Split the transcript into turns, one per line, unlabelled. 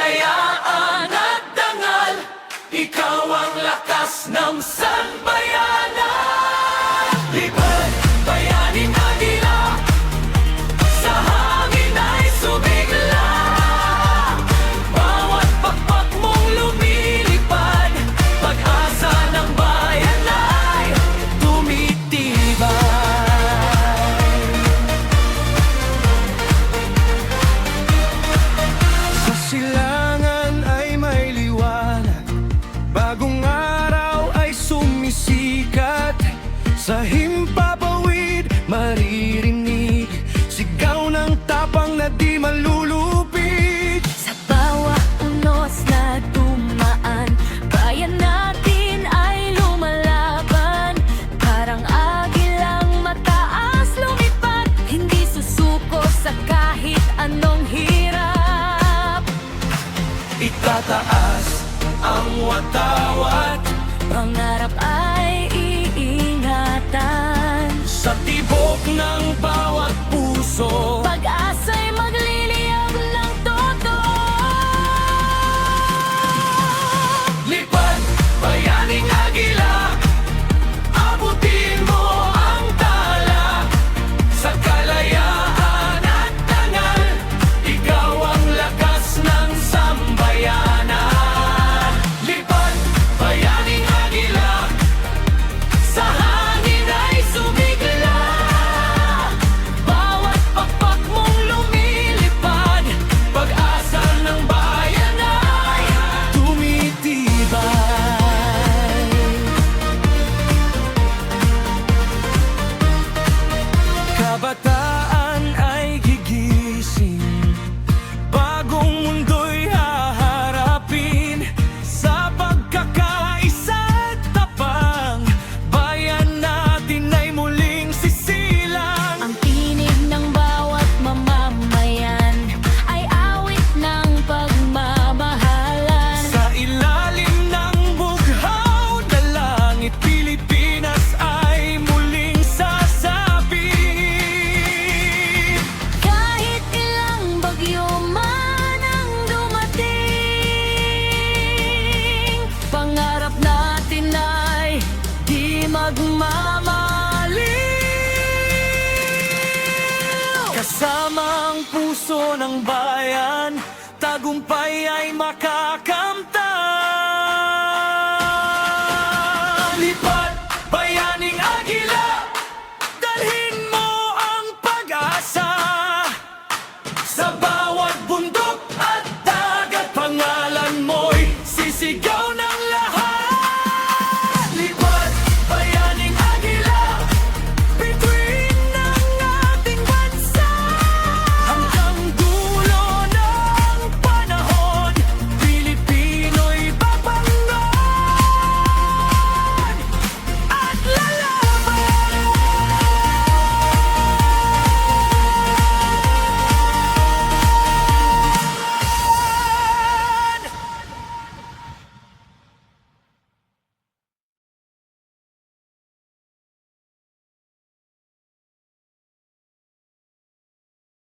kalayaan at dangal, ikaw ang lakas ng sambayanan. Lipad, bayaning agila, sa hangin ay sumigla. Bawat pakpak mong lumilipad, pag-asa ng bayan ay tumitibay. Sa silangan ay may liwanag, bagong araw ay sumisikat. Sa himpapawid maririnig sigaw ng tapang na di malulupit.
Sa bawat unos na dumaan, bayan natin ay lumalaban. Parang agilang mataas lumipad, hindi susuko sa kahit anong hirap.
Itataas ang watawat,
Pangarap ay iingatan,
sa tibok ng bawat puso.
pag-asa'y magliliyab ng totoo.
Lipad, bayaning agila, abutin mo ang tala. Sa kalayaan at dangal, ikaw ang lakas ng sambayanan. Lipad, bayaning agila, sa hangin ay sumigla. Bawat pakpak mong lumilipad, pag-asa ng bayan ay tumitibay. Kabataan ay gigising, bagong mundo'y haharapin. Sa pagkakaisa't tapang, bayan natin ay muling sisilang.
Ang tinig ng bawat mamamayan ay awit ng pagmamahalan.
Sa ilalim ng bughaw na langit, Pilipinas ay muling sasabit.
Kahit ilang bagyo man ang dumating, pangarap natin ay di magmamaliw.
Kasama ang puso ng bayan, tagumpay ay